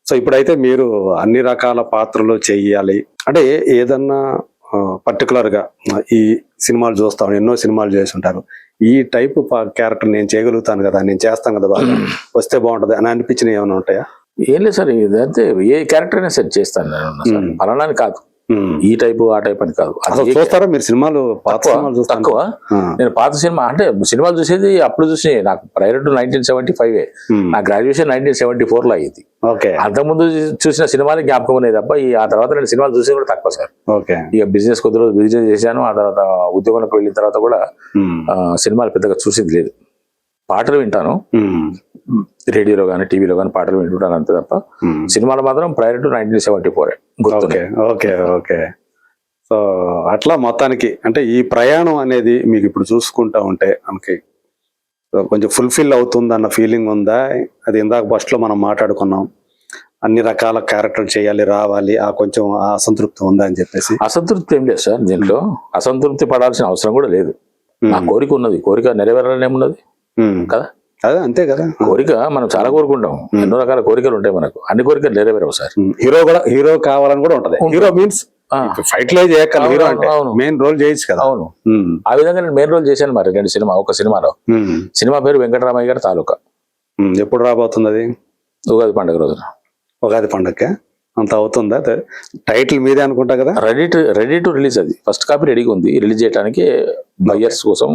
So ఇప్పుడైతే మీరు అన్ని రకాల పాత్రలు చెయ్యాలి అంటే ఏదన్నా పర్టికులర్ గా ఈ సినిమాలు చూస్తాం, ఎన్నో సినిమాలు చేసి ఉంటారు, ఈ టైప్ క్యారెక్టర్ నేను చేయగలుగుతాను కదా, నేను చేస్తాను కదా, బాగా వస్తే బాగుంటది అని అనిపించినవి ఏమైనా ఉంటాయా? ఏం లేదు సార్, ఇదంతే ఏ క్యారెక్టర్ అయినా సెట్ చేస్తాను నేను, పలానాని కాదు, ఈ టైప్ ఆ టైప్ అని కాదు. చూస్తారా మీరు సినిమాలు? తక్కువ. నేను పాత సినిమా అంటే సినిమాలు చూసేది అప్పుడు చూసి, నాకు ప్రైవేట్ 1975 నా గ్రాడ్యుయేషన్ 1974 లో అయ్యింది. అంతకుముందు చూసిన సినిమాలు జ్ఞాపకం అనేది తప్ప ఆ తర్వాత నేను సినిమాలు చూసేది కూడా తక్కువ సార్. ఇక బిజినెస్ కొద్ది రోజు బిజినెస్ చేశాను, ఆ తర్వాత ఉద్యోగంలోకి వెళ్ళిన తర్వాత కూడా సినిమాలు పెద్దగా చూసేది లేదు. పాటలు వింటాను, రేడియోలో కానీ టీవీలో కానీ పాటలు వింటుంటాను అంతే తప్ప సినిమాలు మాత్రం ప్రైవేట్ 1974 ఓకే. సో అట్లా మొత్తానికి అంటే ఈ ప్రయాణం అనేది మీకు ఇప్పుడు చూసుకుంటా ఉంటే మనకి కొంచెం ఫుల్ఫిల్ అవుతుందన్న ఫీలింగ్ ఉందా? అది ఇందాక ఫస్ట్ లో మనం మాట్లాడుకున్నాం, అన్ని రకాల క్యారెక్టర్ చేయాలి, రావాలి, ఆ కొంచెం అసంతృప్తి ఉందా అని చెప్పేసి. అసంతృప్తి ఏం లేదు సార్, దీంట్లో అసంతృప్తి పడాల్సిన అవసరం కూడా లేదు. నా కోరిక ఉన్నది, కోరిక నెరవేరాలని ఏమున్నది కదా, అదే అంతే కదా. కోరిక మనం చాలా కోరుకుంటాం, ఎన్నో రకాల కోరికలు ఉంటాయి మనకు, అన్ని కోరికలు నెరవేరవు సార్. హీరో కావాలని కూడా ఉంటది. హీరో మీన్స్ ఫైట్ లో చేయగల హీరో అంటే మెయిన్ రోల్ చేయొచ్చు కదా. అవును, ఆ విధంగా నేను మెయిన్ రోల్ చేశాను మరి ఒక సినిమాలో. సినిమా పేరు వెంకటరామయ్య గారి తాలూకా. ఎప్పుడు రాబోతుంది అది? ఉగాది పండుగ రోజున. ఉగాది పండుగ అంత అవుతుందా? టైటిల్ మీదే అనుకుంటా కదా. రెడీ టు రిలీజ్, అది ఫస్ట్ కాపీ రెడీగా ఉంది, రిలీజ్ చేయడానికి బయ్యర్స్ కోసం.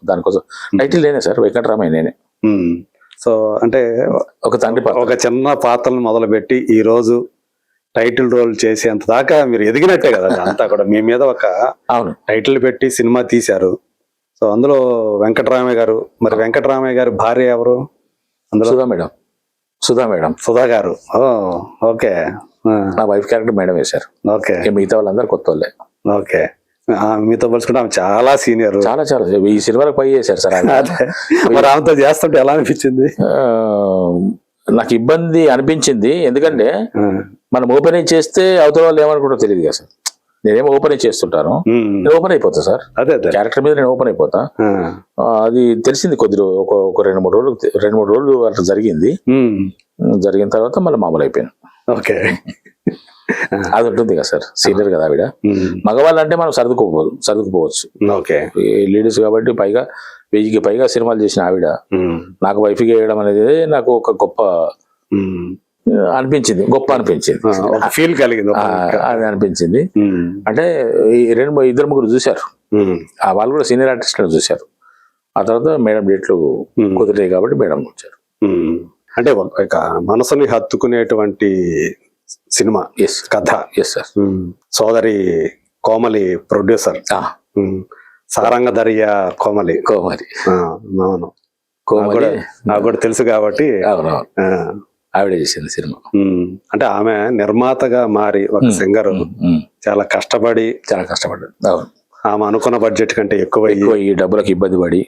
దానికోసం టైటిల్ నేనే సార్, వెంకటరామయ్య నేనే. సో అంటే ఒక తండ్రి ఒక చిన్న పాత్రను మొదలుపెట్టి ఈ రోజు టైటిల్ రోల్ చేసేంత దాకా మీరు ఎదిగినట్టే కదా. అంతా కూడా మీ మీద ఒక టైటిల్ పెట్టి సినిమా తీశారు. సో అందులో వెంకటరామయ్య గారు, మరి వెంకటరామయ్య గారి భార్య ఎవరు అందులో? సుధా గారు. ఓకే. నా వైఫ్ క్యారెక్టర్ మేడం వేశారు. ఓకే. మిగతా వాళ్ళందరూ కొత్త వాళ్ళే. ఓకే. మీతో పోల్చుకుంటే ఆమె చాలా సీనియర్. చాలా ఈ సినిమాలకు పై చేశారు సార్. మరి ఆమెతో చేస్తుంటే ఎలా అనిపించింది? నాకు ఇబ్బంది అనిపించింది, ఎందుకంటే మనం ఓపెనింగ్ చేస్తే అవతల వాళ్ళు ఏమనుకుంటారో తెలియదు కదా సార్. నేనేమో ఓపెనింగ్ చేస్తుంటాను, నేను ఓపెన్ అయిపోతా సార్. అదే క్యారెక్టర్ మీద నేను ఓపెన్ అయిపోతా. అది తెలిసింది కొద్ది ఒక 2-3 రోజులు అట్లా జరిగింది. జరిగిన తర్వాత మళ్ళీ మామూలు అయిపోయాను. ఓకే. అది ఉంటుంది కదా సార్, సీనియర్ కదా ఆవిడ. మగవాళ్ళు అంటే మనం సర్దుకుపోవచ్చు. ఓకే. లేడీస్ కాబట్టి పైగా 1000కి పైగా సినిమాలు చేసిన ఆవిడ నాకు వైఫ్ గా వేయడం అనేది నాకు ఒక గొప్ప అనిపించింది. ఫీల్ కలిగింది, అది అనిపించింది. అంటే 2-3 చూశారు, వాళ్ళు కూడా సీనియర్ ఆర్టిస్టులు చూశారు. ఆ తర్వాత మేడం డేట్లు కుదిరాయి కాబట్టి మేడం వచ్చారు. అంటే మనసుని హత్తుకునేటువంటి సినిమా కథ. సోదరి కోమలి ప్రొడ్యూసర్, సారంగధర్య కోమలి. అవును, నాకు కూడా తెలుసు కాబట్టి. ఆవిడ చేసింది సినిమా. అంటే ఆమె నిర్మాతగా మారి ఒక సింగర్ చాలా కష్టపడ్డాడు. ఆమె అనుకున్న బడ్జెట్ కంటే ఎక్కువ ఈ డబ్బులకు ఇబ్బంది పడి,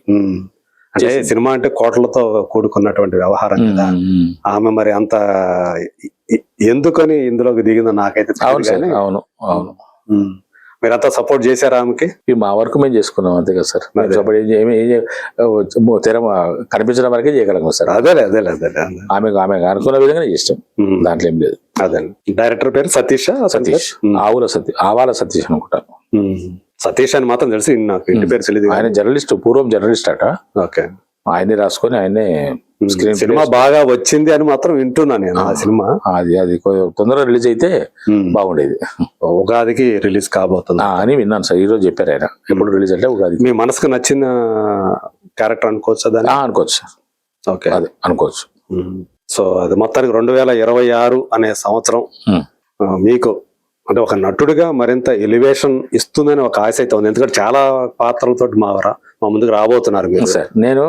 అంటే సినిమా అంటే కోట్లతో కూడుకున్నటువంటి వ్యవహారం కదా. ఆమె మరి అంత ఎందుకని ఇందులోకి దిగిందో నాకైతే అవును మీరంతా సపోర్ట్ చేశారా ఆమెకి? మా వర్క్ మేము చేసుకున్నాం అంతే కదా సార్. తెర కనిపించడం వరకే చేయగలం సార్. అదే ఆమె అనుకున్న విధంగా ఇష్టం, దాంట్లో ఏం లేదు. అదే. డైరెక్టర్ పేరు సతీష్. ఆవాల సతీష్ అనుకుంటాను. సతీష్ అని మాత్రం తెలిసి, నాకు ఇంటి పేరు తెలియదు. ఆయన జర్నలిస్ట్, పూర్వం జర్నలిస్ట్ అట. ఓకే. ఆయనే రాసుకొని ఆయనే స్క్రీన్. సినిమా బాగా వచ్చింది అని మాత్రం వింటున్నా నేను. ఆ సినిమా అది తొందరగా రిలీజ్ అయితే బాగుండేది. ఉగాదికి రిలీజ్ కాబోతుంది అని విన్నాను సార్. ఈ రోజు చెప్పారు ఆయన. ఎప్పుడు రిలీజ్ అంటే ఉగాది. మీ మనసుకు నచ్చిన క్యారెక్టర్ అనుకోవచ్చు దాన్ని? అనుకోవచ్చు సార్. ఓకే, అది అనుకోవచ్చు. సో అది మొత్తానికి 2026 అనే సంవత్సరం మీకు అంటే ఒక నటుడిగా మరింత ఎలివేషన్ ఇస్తుందని ఒక ఆశ అయితే ఉంది. ఎందుకంటే చాలా పాత్రలతో మా ముందుకు రాబోతున్నారు మీరు. సార్ నేను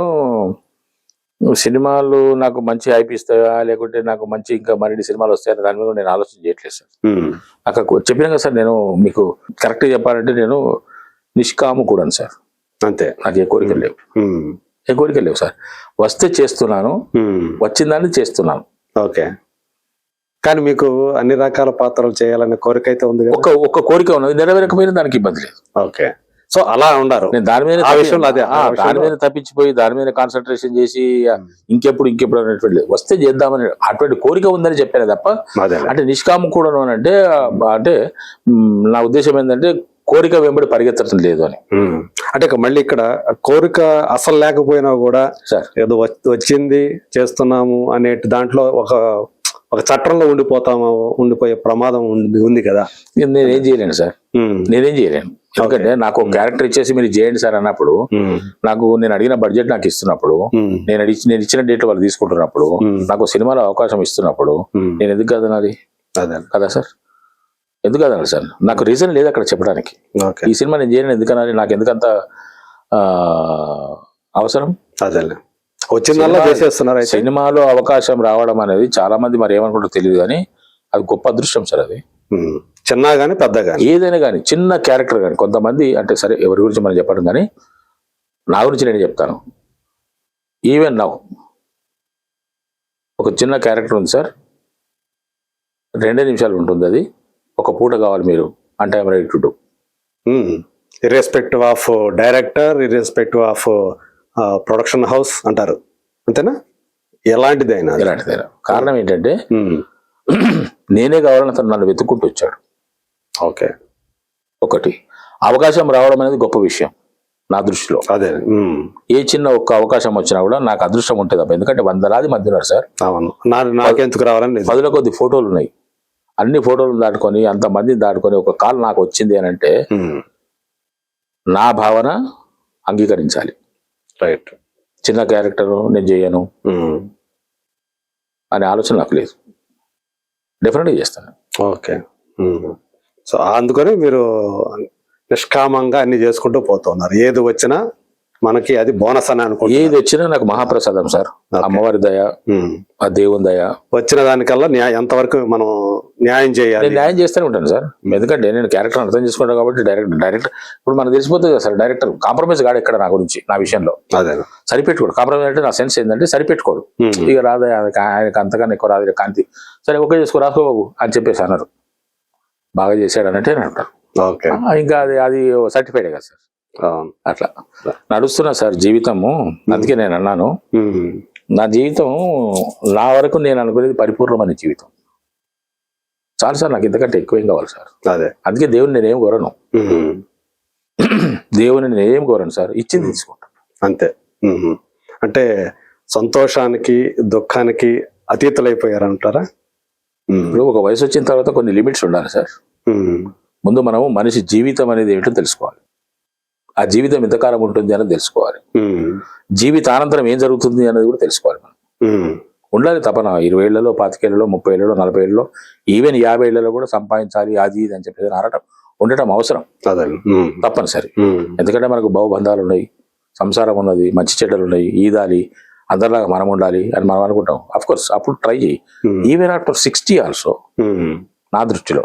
సినిమాలు నాకు మంచి హైప్ ఇస్తాయా, లేకుంటే నాకు మంచి ఇంకా మరిన్ని సినిమాలు వస్తాయని దాని మీద నేను ఆలోచన చేయట్లేదు సార్. నాకు చెప్పినా కదా సార్, నేను మీకు కరెక్ట్గా చెప్పాలంటే నేను నిష్కాము కూడా సార్. అంతే, నాకు ఏ కోరికలు లేవు సార్. వస్తే చేస్తున్నాను, వచ్చిన దాన్ని చేస్తున్నాను. ఓకే. కానీ మీకు అన్ని రకాల పాత్రలు చేయాలనే కోరిక అయితే ఉంది. ఒక కోరిక ఉన్నది, నెరవేరకపోయినా దానికి ఇబ్బంది లేదు. ఓకే. సో అలా ఉండారు. నేను దాని మీద ఆ విషయంలో అదే దాని మీద తప్పించిపోయి దాని మీద కాన్సన్ట్రేషన్ చేసి ఇంకెప్పుడు అనేటువంటి వస్తే చేద్దామని అటువంటి కోరిక ఉందని చెప్పాను తప్ప, అంటే నిష్కామం కూడా అంటే అంటే నా ఉద్దేశం ఏంటంటే కోరిక వెంబడి పరిగెత్తడం లేదు అని. అంటే మళ్ళీ ఇక్కడ కోరిక అసలు లేకపోయినా కూడా ఏదో వచ్చింది చేస్తున్నాము అనే దాంట్లో ఒక చట్టంలో ఉండిపోయే ప్రమాదం ఉంది కదా. నేనేం చేయలేను సార్, నేనేం చేయలేను. ఎందుకంటే నాకు ఒక క్యారెక్టర్ ఇచ్చేసి మీరు చేయండి సార్ అన్నప్పుడు, నాకు నేను అడిగిన బడ్జెట్ నాకు ఇస్తున్నప్పుడు, నేను ఇచ్చిన డేట్ వాళ్ళు తీసుకుంటున్నప్పుడు, నాకు సినిమాలో అవకాశం ఇస్తున్నప్పుడు నేను ఎందుకు కదనాలి కదా సార్? ఎందుకు కదనాలి సార్? నాకు రీజన్ లేదు అక్కడ చెప్పడానికి. ఈ సినిమా నేను చేయను ఎందుకనాలి, నాకు ఎందుకంత అవసరం? వచ్చిందల్లా చేసేస్తున్నారు. సినిమాలో అవకాశం రావడం అనేది చాలా మంది మరి ఏమనుకుంటారో తెలియదు, కానీ అది గొప్ప అదృష్టం సార్. అది చిన్న గానీ పెద్ద గానీ ఏదైనా కానీ, చిన్న క్యారెక్టర్ కానీ, కొంతమంది అంటే సరే ఎవరి గురించి మనం చెప్పడం, కానీ నా గురించి నేను చెప్తాను. ఈవెన్ నౌ ఒక చిన్న క్యారెక్టర్ ఉంది సార్, 2 నిమిషాలు ఉంటుంది, అది ఒక పూట కావాలి మీరు అంటే I'm ready to do. Irrespective of director, irrespective of production house అంటారు, అంతేనా? ఎలాంటిదైనా కారణం ఏంటంటే నేనే కావాలని అతను నన్ను వెతుక్కుంటూ వచ్చాడు. ఓకే, ఒకటి అవకాశం రావడం అనేది గొప్ప విషయం నా దృష్టిలో. అదే ఏ చిన్న ఒక్క అవకాశం వచ్చినా కూడా నాకు అదృష్టం ఉంటుంది తప్ప, ఎందుకంటే 100 మంది ఉన్నారు సార్. అవును, నాకెందుకు రావాలని 10 కొద్ది ఫోటోలు ఉన్నాయి. అన్ని ఫోటోలు దాటుకొని అంతమందిని దాటుకొని ఒక కాల్ నాకు వచ్చింది అని అంటే నా భావన అంగీకరించాలి. రైట్, చిన్న క్యారెక్టర్ నేను చేయను అనే ఆలోచన నాకు లేదు, డెఫినెట్గా చేస్తాను. ఓకే, సో అందుకని మీరు నిష్కామంగా అన్ని చేసుకుంటూ పోతున్నారు. ఏది వచ్చినా మనకి అది బోనస్ అని అనుకో. ఏది వచ్చినా నాకు మహాప్రసాదం సార్, అమ్మవారి దయ, ఆ దేవుని దయ. వచ్చిన దానికల్లా ఎంతవరకు మనం న్యాయం చేయాలి, నేను న్యాయం చేస్తూనే ఉంటాను సార్. ఎందుకంటే నేను క్యారెక్టర్ అర్థం చేసుకుంటాను కాబట్టి డైరెక్టర్ ఇప్పుడు మనకు తెలిసిపోతుంది కదా సార్. డైరెక్టర్ కాంప్రమైజ్ కాడు ఇక్కడ నా గురించి, నా విషయంలో. అదే సరిపెట్టుకోడు. కాంప్రమైజ్ అంటే నా సెన్స్ ఏంటంటే సరిపెట్టుకోడు. ఇక రాదా ఆయనకు అంతకన్నా ఎక్కువ రాదు కాంతి, సరే ఓకే చేసుకో రాసుకో బాబు అని చెప్పేసి అన్నారు. బాగా చేశాడు అన్నట్టే అంటారు. ఇంకా అది సర్టిఫైడే కదా సార్. అట్లా నడుస్తున్నా సార్ జీవితము. అందుకే నేను అన్నాను, నా జీవితం నా వరకు నేను అనుకునేది పరిపూర్ణమైన జీవితం చాలు సార్, నాకు ఇంతకంటే ఎక్కువేం కావాలి సార్. అందుకే దేవుని నేనేం కోరను, దేవుని నేనేం కోరను సార్, ఇచ్చింది తీసుకుంటాను అంతే. అంటే సంతోషానికి దుఃఖానికి అతీతులైపోయారంటారా? ఇప్పుడు ఒక వయసు వచ్చిన తర్వాత కొన్ని లిమిట్స్ ఉండాలి సార్. ముందు మనము మనిషి జీవితం అనేది ఏమిటో తెలుసుకోవాలి, ఆ జీవితం ఎంతకాలం ఉంటుంది అనేది తెలుసుకోవాలి, జీవితానంతరం ఏం జరుగుతుంది అనేది కూడా తెలుసుకోవాలి. మనం ఉండాలి తపన 20 ఏళ్లలో 25 ఏళ్లలో 30 ఏళ్లలో 40 ఏళ్లలో ఈవెన్ 50 ఏళ్లలో కూడా సంపాదించాలి అది ఇది అని చెప్పేసి ఉండటం అవసరం తప్పనిసరి. ఎందుకంటే మనకు బహుబంధాలు ఉన్నాయి, సంసారం ఉన్నది, మంచి చెడ్డలు ఉన్నాయి, ఈదాలి, అందరిలాగా మనం ఉండాలి అని మనం అనుకుంటాం. అఫ్ కోర్స్ అప్పుడు ట్రై చేయి. ఈవెన్ ఆఫ్టర్ 60 ఆల్సో నా దృష్టిలో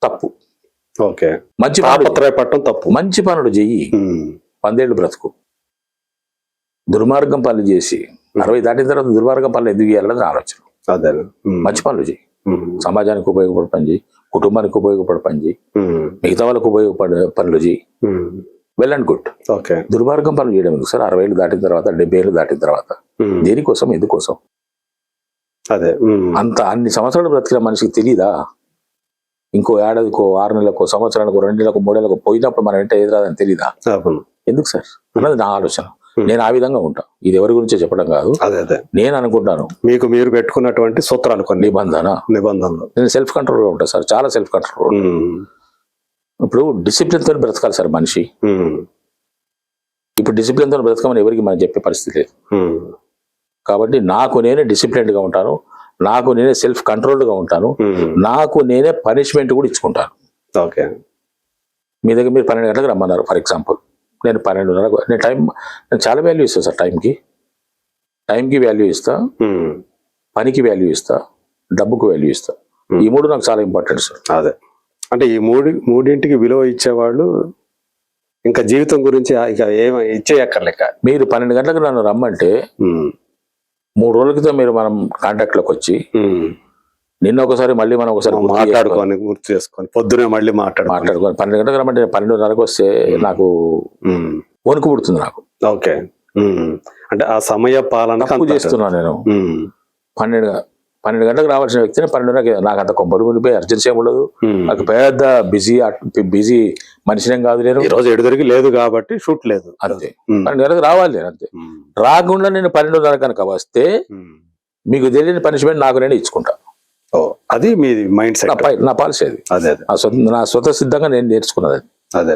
తప్పు. ఓకే, మంచి పట్టం తప్పు. మంచి పనులు చెయ్యి, 100 ఏళ్ళు బ్రతుకు. దుర్మార్గం పనులు చేసి 60 దాటిన తర్వాత దుర్మార్గం పనులు ఎందుకు చేయాలని ఆలోచన. మంచి పనులు చెయ్యి, సమాజానికి ఉపయోగపడే పని చేయి, కుటుంబానికి ఉపయోగపడే పని చేయి, మిగతా వాళ్ళకు ఉపయోగపడే పనులు చేయి, వెల్ అండ్ గుడ్. ఓకే, దుర్మార్గం పనులు చేయడం ఎందుకు సార్? 60 ఏళ్ళు దాటిన తర్వాత 70 ఏళ్ళు దాటిన తర్వాత దేనికోసం, ఎందుకోసం? అన్ని సంవత్సరాలు బ్రతికిన మనిషికి తెలీదా ఇంకో ఏడాదికో 6 నెలలకో సంవత్సరానికో 2 నెలలకు 3 నెలలకు పోయినప్పుడు మనం వెంట ఎదురాదని తెలీదా? ఎందుకు సార్ అన్నది నా ఆలోచన. నేను ఆ విధంగా ఉంటా. ఇది ఎవరి గురించో చెప్పడం కాదు, నేను అనుకుంటాను. మీకు మీరు పెట్టుకున్నటువంటి సూత్రాలు, కొన్ని నిబంధనలు. నేను సెల్ఫ్ కంట్రోల్ గా ఉంటా సార్, చాలా సెల్ఫ్ కంట్రోల్. ఇప్పుడు డిసిప్లిన్ తో బ్రతకాలి సార్ మనిషి. ఇప్పుడు డిసిప్లిన్ తో బ్రతకమని ఎవరికి మనం చెప్పే పరిస్థితి లేదు. కాబట్టి నాకు నేనే డిసిప్లిన్డ్ గా ఉంటాను, నాకు నేనే సెల్ఫ్ కంట్రోల్డ్ గా ఉంటాను, నాకు నేనే పనిష్మెంట్ కూడా ఇచ్చుకుంటాను. ఓకే, మీ దగ్గర మీరు 12 గంటలకు రమ్మన్నారు ఫర్ ఎగ్జాంపుల్, నేను 12:30 నేను చాలా వాల్యూ ఇస్తాను సార్. టైంకి వాల్యూ ఇస్తా, పనికి వాల్యూ ఇస్తా, డబ్బుకు వాల్యూ ఇస్తా. ఈ 3 నాకు చాలా ఇంపార్టెంట్ సార్. అదే అంటే ఈ మూడింటికి విలువ ఇచ్చేవాళ్ళు ఇంకా జీవితం గురించి ఇక ఏమి ఇచ్చేయక్కర్లేక. మీరు 12 గంటలకు నన్ను రమ్మంటే 3 రోజుల క్రితం మీరు మనం కాంటాక్ట్ లోకి వచ్చి నిన్న ఒకసారి మళ్ళీ మనం ఒకసారి మాట్లాడుకొని గుర్తు చేసుకొని పొద్దునే మళ్ళీ మాట్లాడుకొని 12 గంటలకు రమ్మంటే 12:30 వస్తే నాకు వణుకు పుడుతుంది నాకు. ఓకే, అంటే ఆ సమయ పాలన తప్పు చేస్తున్నాను నేను. 12 గంటలకు రావాల్సిన వ్యక్తిని 12:30 నాకు అంత కొంపలు మునిపోయి అర్జెన్సీ ఏమి ఉండదు. నాకు పెద్ద బిజీ మనిషినేం కాదు నేను. ఈ రోజు ఎడుదరికి లేదు కాబట్టి షూట్ లేదు అంతే. 12 గంటలకు రావాలి నేను అంతే. రాకుండా నేను 12:30 కనుక వస్తే మీకు తెలియని పనిష్మెంట్ నాకు నేను ఇచ్చుకుంటా. అది మీది మైండ్ సెట్, నా పాలసీ అది. అదే నా స్వత సిద్ధంగా నేను నేర్చుకున్నది. అదే